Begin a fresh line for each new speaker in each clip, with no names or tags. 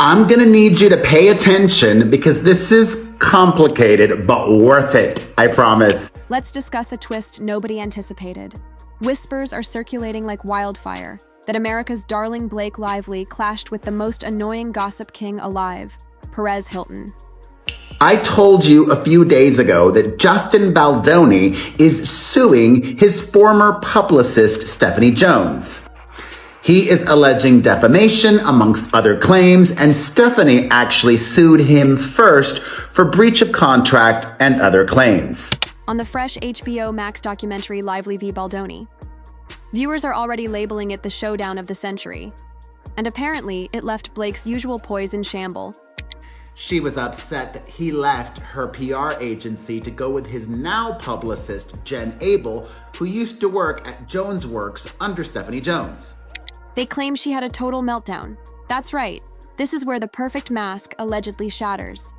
I'm gonna need you to pay attention because this is complicated, but worth it, I promise.
Let's discuss a twist nobody anticipated. Whispers are circulating like wildfire that America's darling Blake Lively clashed with the most annoying gossip king alive, Perez Hilton.
I told you a few days ago that Justin Baldoni is suing his former publicist, Stephanie Jones. He is alleging defamation amongst other claims, and Stephanie actually sued him first for breach of contract and other claims.
On the fresh HBO Max documentary Lively v. Baldoni, viewers are already labeling it the showdown of the century. And apparently, it left Blake's usual poise in shamble.
She was upset that he left her PR agency to go with his now publicist, Jen Abel, who used to work at Jones Works under Stephanie Jones.
They claim she had a total meltdown. That's right. This is where the perfect mask allegedly shatters.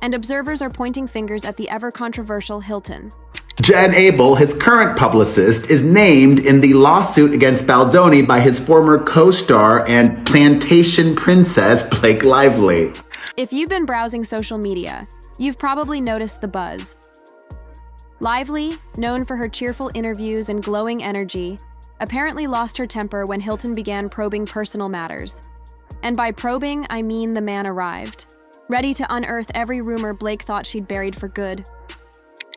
And observers are pointing fingers at the ever-controversial Hilton.
Jen Abel, his current publicist, is named in the lawsuit against Baldoni by his former co-star and plantation princess, Blake Lively.
If you've been browsing social media, you've probably noticed the buzz. Lively, known for her cheerful interviews and glowing energy, apparently lost her temper when Hilton began probing personal matters. And by probing, I mean the man arrived, ready to unearth every rumor Blake thought she'd buried for good.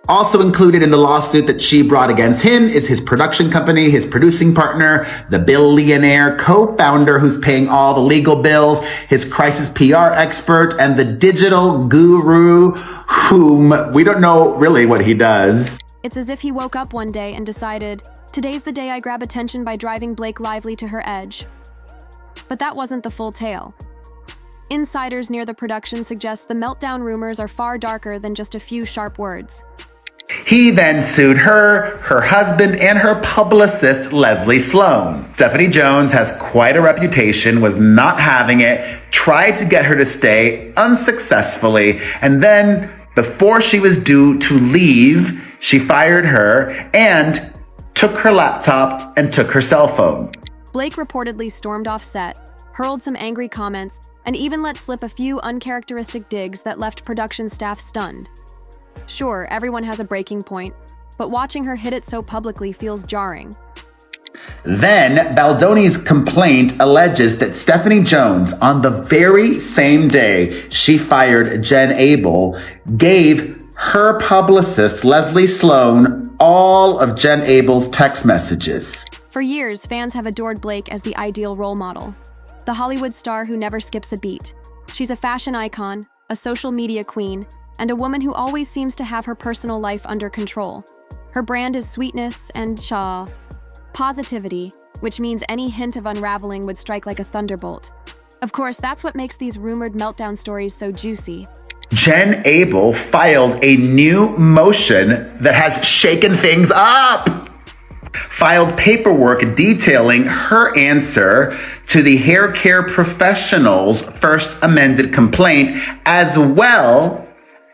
Also included in the lawsuit that she brought against him is his production company, his producing partner, the billionaire co-founder who's paying all the legal bills, his crisis PR expert, and the digital guru whom we don't know really what he does.
It's as if he woke up one day and decided, today's the day I grab attention by driving Blake Lively to her edge. But that wasn't the full tale. Insiders near the production suggest the meltdown rumors are far darker than just a few sharp words.
He then sued her husband, and her publicist, Leslie Sloan. Stephanie Jones has quite a reputation, was not having it, tried to get her to stay unsuccessfully, and then, before she was due to leave, she fired her and took her laptop and took her cell phone.
Blake reportedly stormed off set, hurled some angry comments, and even let slip a few uncharacteristic digs that left production staff stunned. Sure, everyone has a breaking point, but watching her hit it so publicly feels jarring.
Then, Baldoni's complaint alleges that Stephanie Jones, on the very same day she fired Jen Abel, gave her publicist, Leslie Sloan, all of Jen Abel's text messages.
For years, fans have adored Blake as the ideal role model, the Hollywood star who never skips a beat. She's a fashion icon, a social media queen, and a woman who always seems to have her personal life under control. Her brand is sweetness and, positivity, which means any hint of unraveling would strike like a thunderbolt. Of course, that's what makes these rumored meltdown stories so juicy.
Jen Abel filed a new motion that has shaken things up. Filed paperwork detailing her answer to the hair care professional's first amended complaint, as well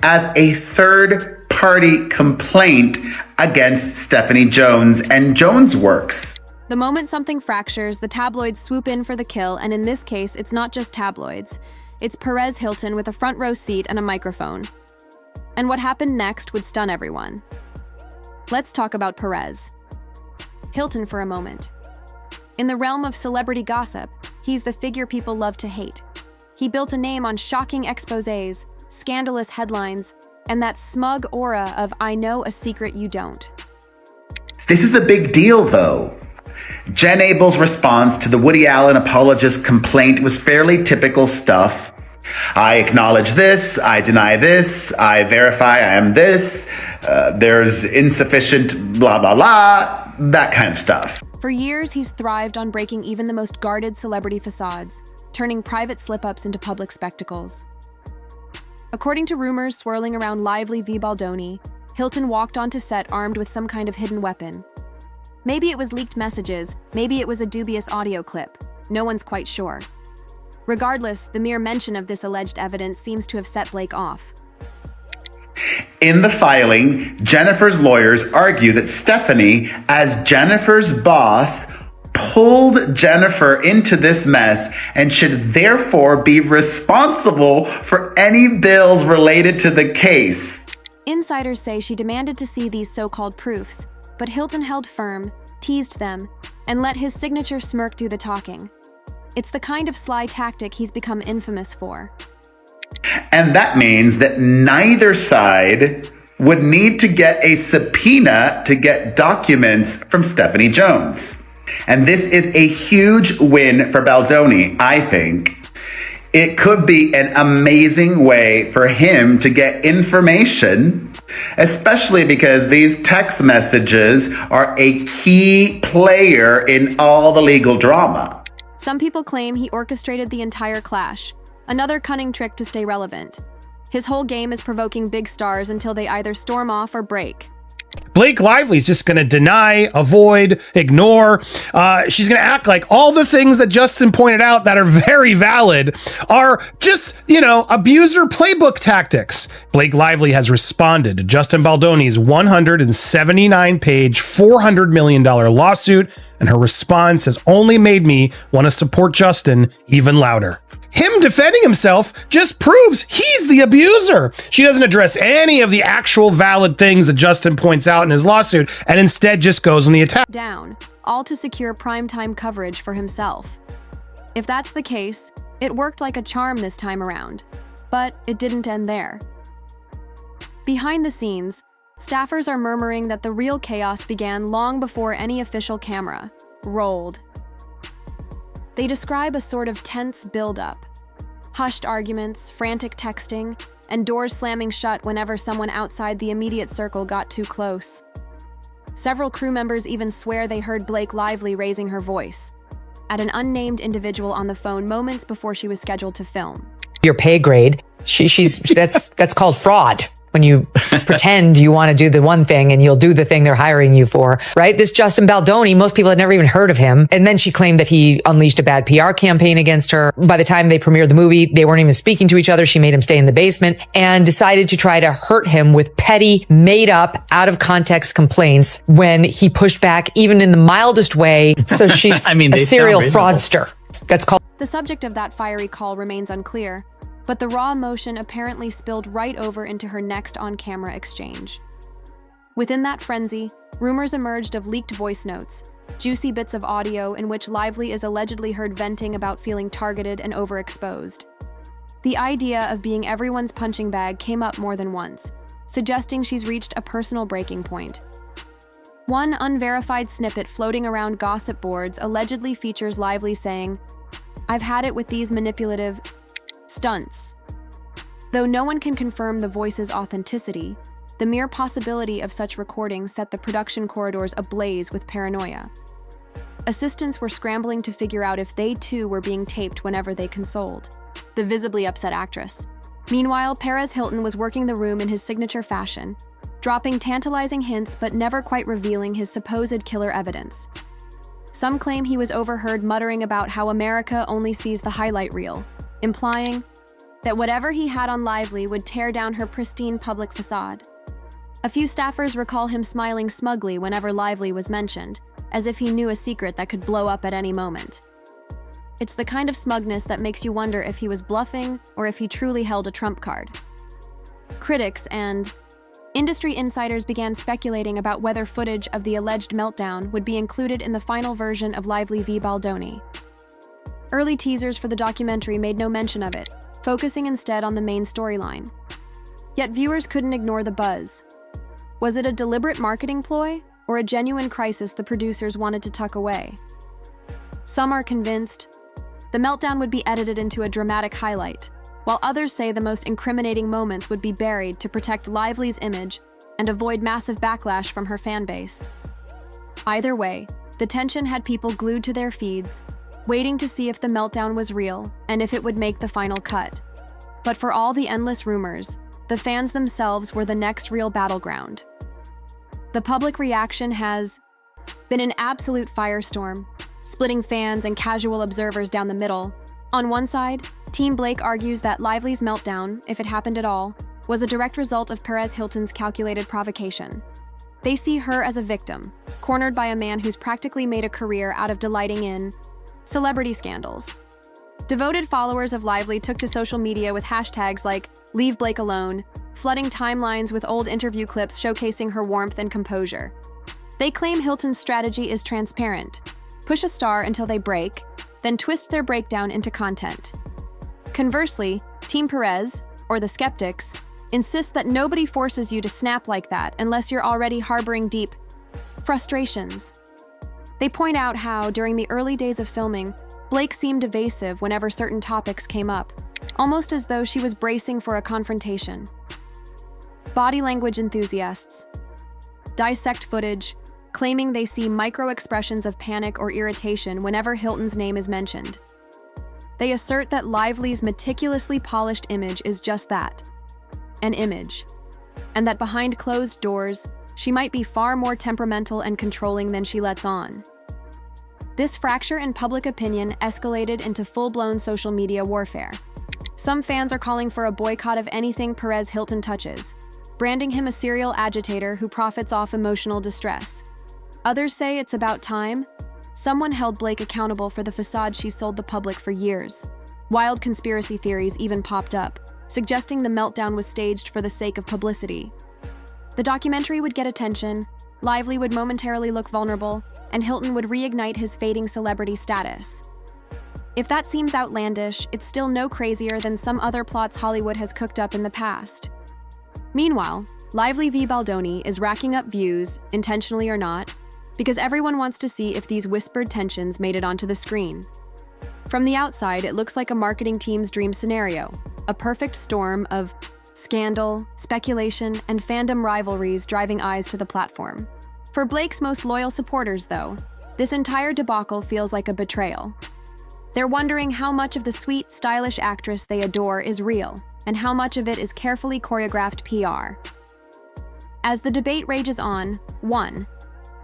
as a third-party complaint against Stephanie Jones and Jones Works.
The moment something fractures, the tabloids swoop in for the kill, and in this case, it's not just tabloids. It's Perez Hilton with a front row seat and a microphone. And what happened next would stun everyone. Let's talk about Perez Hilton for a moment. In the realm of celebrity gossip, he's the figure people love to hate. He built a name on shocking exposés, scandalous headlines, and that smug aura of "I know a secret you don't."
This is the big deal, though. Jen Abel's response to the Woody Allen apologist complaint was fairly typical stuff. I acknowledge this, I deny this, I verify I am this, there's insufficient blah, blah, blah, that kind of stuff.
For years, he's thrived on breaking even the most guarded celebrity facades, turning private slip-ups into public spectacles. According to rumors swirling around Lively v. Baldoni, Hilton walked onto set armed with some kind of hidden weapon. Maybe it was leaked messages, maybe it was a dubious audio clip. No one's quite sure. Regardless, the mere mention of this alleged evidence seems to have set Blake off.
In the filing, Jennifer's lawyers argue that Stephanie, as Jennifer's boss, pulled Jennifer into this mess and should therefore be responsible for any bills related to the case.
Insiders say she demanded to see these so-called proofs, but Hilton held firm, teased them, and let his signature smirk do the talking. It's the kind of sly tactic he's become infamous for.
And that means that neither side would need to get a subpoena to get documents from Stephanie Jones. And this is a huge win for Baldoni, I think. It could be an amazing way for him to get information, especially because these text messages are a key player in all the legal drama.
Some people claim he orchestrated the entire clash, another cunning trick to stay relevant. His whole game is provoking big stars until they either storm off or break.
Blake Lively's just going to deny, avoid, ignore. She's going to act like all the things that Justin pointed out that are very valid are just, abuser playbook tactics. Blake Lively has responded to Justin Baldoni's 179-page, $400 million lawsuit, and her response has only made me want to support Justin even louder. Him defending himself just proves he's the abuser. She doesn't address any of the actual valid things that Justin points out in his lawsuit and instead just goes on the attack.
Down, all to secure primetime coverage for himself. If that's the case, it worked like a charm this time around, but it didn't end there. Behind the scenes, staffers are murmuring that the real chaos began long before any official camera rolled. They describe a sort of tense buildup. Hushed arguments, frantic texting, and doors slamming shut whenever someone outside the immediate circle got too close. Several crew members even swear they heard Blake Lively raising her voice at an unnamed individual on the phone moments before she was scheduled to film.
Your pay grade, that's called fraud. When you pretend you want to do the one thing and you'll do the thing they're hiring you for, right? This Justin Baldoni, most people had never even heard of him. And then she claimed that he unleashed a bad PR campaign against her. By the time they premiered the movie, they weren't even speaking to each other. She made him stay in the basement and decided to try to hurt him with petty, made up, out of context complaints when he pushed back even in the mildest way. So she's a serial fraudster. That's called.
The subject of that fiery call remains unclear, but the raw emotion apparently spilled right over into her next on-camera exchange. Within that frenzy, rumors emerged of leaked voice notes, juicy bits of audio in which Lively is allegedly heard venting about feeling targeted and overexposed. The idea of being everyone's punching bag came up more than once, suggesting she's reached a personal breaking point. One unverified snippet floating around gossip boards allegedly features Lively saying, "I've had it with these manipulative stunts." Though no one can confirm the voice's authenticity, the mere possibility of such recordings set the production corridors ablaze with paranoia. Assistants were scrambling to figure out if they too were being taped whenever they consoled the visibly upset actress. Meanwhile, Perez Hilton was working the room in his signature fashion, dropping tantalizing hints but never quite revealing his supposed killer evidence. Some claim he was overheard muttering about how America only sees the highlight reel, implying that whatever he had on Lively would tear down her pristine public facade. A few staffers recall him smiling smugly whenever Lively was mentioned, as if he knew a secret that could blow up at any moment. It's the kind of smugness that makes you wonder if he was bluffing or if he truly held a trump card. Critics and industry insiders began speculating about whether footage of the alleged meltdown would be included in the final version of Lively v. Baldoni. Early teasers for the documentary made no mention of it, focusing instead on the main storyline. Yet viewers couldn't ignore the buzz. Was it a deliberate marketing ploy, or a genuine crisis the producers wanted to tuck away? Some are convinced the meltdown would be edited into a dramatic highlight, while others say the most incriminating moments would be buried to protect Lively's image and avoid massive backlash from her fan base. Either way, the tension had people glued to their feeds, waiting to see if the meltdown was real and if it would make the final cut. But for all the endless rumors, the fans themselves were the next real battleground. The public reaction has been an absolute firestorm, splitting fans and casual observers down the middle. On one side, Team Blake argues that Lively's meltdown, if it happened at all, was a direct result of Perez Hilton's calculated provocation. They see her as a victim, cornered by a man who's practically made a career out of delighting in celebrity scandals. Devoted followers of Lively took to social media with hashtags like "Leave Blake Alone," flooding timelines with old interview clips showcasing her warmth and composure. They claim Hilton's strategy is transparent: push a star until they break, then twist their breakdown into content. Conversely, Team Perez, or the skeptics, insist that nobody forces you to snap like that unless you're already harboring deep frustrations. They point out how, during the early days of filming, Blake seemed evasive whenever certain topics came up, almost as though she was bracing for a confrontation. Body language enthusiasts dissect footage, claiming they see micro-expressions of panic or irritation whenever Hilton's name is mentioned. They assert that Lively's meticulously polished image is just that, an image, and that behind closed doors, she might be far more temperamental and controlling than she lets on. This fracture in public opinion escalated into full-blown social media warfare. Some fans are calling for a boycott of anything Perez Hilton touches, branding him a serial agitator who profits off emotional distress. Others say it's about time someone held Blake accountable for the facade she sold the public for years. Wild conspiracy theories even popped up, suggesting the meltdown was staged for the sake of publicity. The documentary would get attention, Lively would momentarily look vulnerable, and Hilton would reignite his fading celebrity status. If that seems outlandish, it's still no crazier than some other plots Hollywood has cooked up in the past. Meanwhile, Lively v. Baldoni is racking up views, intentionally or not, because everyone wants to see if these whispered tensions made it onto the screen. From the outside, it looks like a marketing team's dream scenario, a perfect storm of scandal, speculation, and fandom rivalries driving eyes to the platform. For Blake's most loyal supporters, though, this entire debacle feels like a betrayal. They're wondering how much of the sweet, stylish actress they adore is real, and how much of it is carefully choreographed PR. As the debate rages on, 1.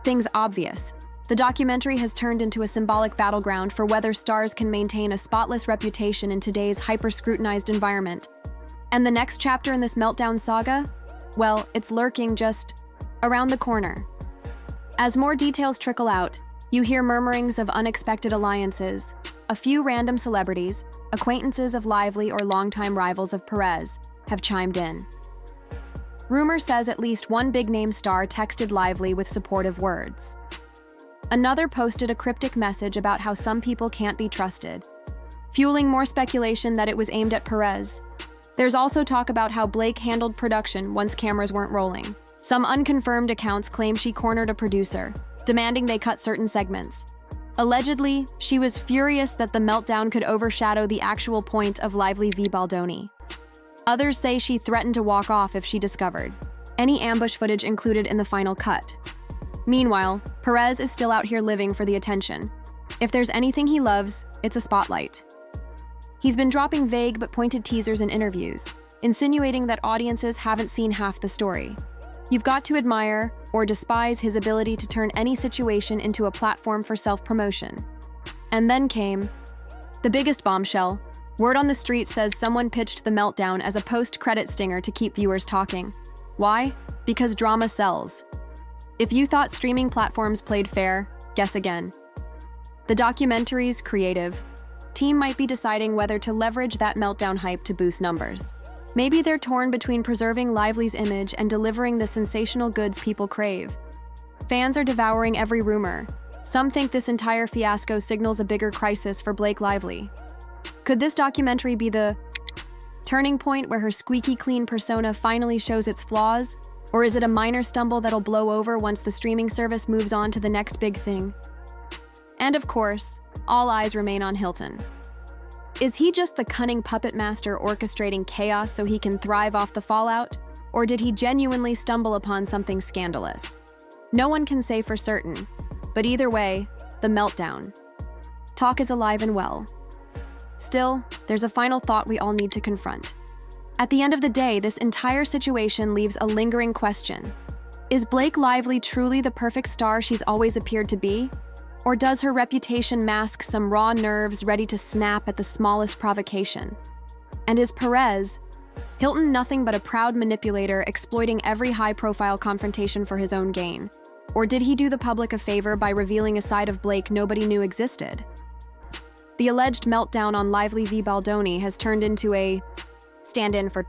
Things obvious. The documentary has turned into a symbolic battleground for whether stars can maintain a spotless reputation in today's hyper-scrutinized environment. And the next chapter in this meltdown saga? Well, it's lurking just around the corner. As more details trickle out, you hear murmurings of unexpected alliances. A few random celebrities, acquaintances of Lively or longtime rivals of Perez, have chimed in. Rumor says at least one big-name star texted Lively with supportive words. Another posted a cryptic message about how some people can't be trusted, fueling more speculation that it was aimed at Perez. There's also talk about how Blake handled production once cameras weren't rolling. Some unconfirmed accounts claim she cornered a producer, demanding they cut certain segments. Allegedly, she was furious that the meltdown could overshadow the actual point of Lively v. Baldoni. Others say she threatened to walk off if she discovered any ambush footage included in the final cut. Meanwhile, Perez is still out here living for the attention. If there's anything he loves, it's a spotlight. He's been dropping vague but pointed teasers in interviews, insinuating that audiences haven't seen half the story. You've got to admire or despise his ability to turn any situation into a platform for self-promotion. And then came the biggest bombshell. Word on the street says someone pitched the meltdown as a post-credit stinger to keep viewers talking. Why? Because drama sells. If you thought streaming platforms played fair, guess again. The documentary's creative team might be deciding whether to leverage that meltdown hype to boost numbers. Maybe they're torn between preserving Lively's image and delivering the sensational goods people crave. Fans are devouring every rumor. Some think this entire fiasco signals a bigger crisis for Blake Lively. Could this documentary be the turning point where her squeaky clean persona finally shows its flaws? Or is it a minor stumble that'll blow over once the streaming service moves on to the next big thing? And of course, all eyes remain on Hilton. Is he just the cunning puppet master orchestrating chaos so he can thrive off the fallout? Or did he genuinely stumble upon something scandalous? No one can say for certain, but either way, the meltdown. Talk is alive and well. Still, there's a final thought we all need to confront. At the end of the day, this entire situation leaves a lingering question. Is Blake Lively truly the perfect star she's always appeared to be? Or does her reputation mask some raw nerves ready to snap at the smallest provocation? And is Perez, Hilton nothing but a proud manipulator exploiting every high-profile confrontation for his own gain? Or did he do the public a favor by revealing a side of Blake nobody knew existed? The alleged meltdown on Lively v. Baldoni has turned into a stand-in for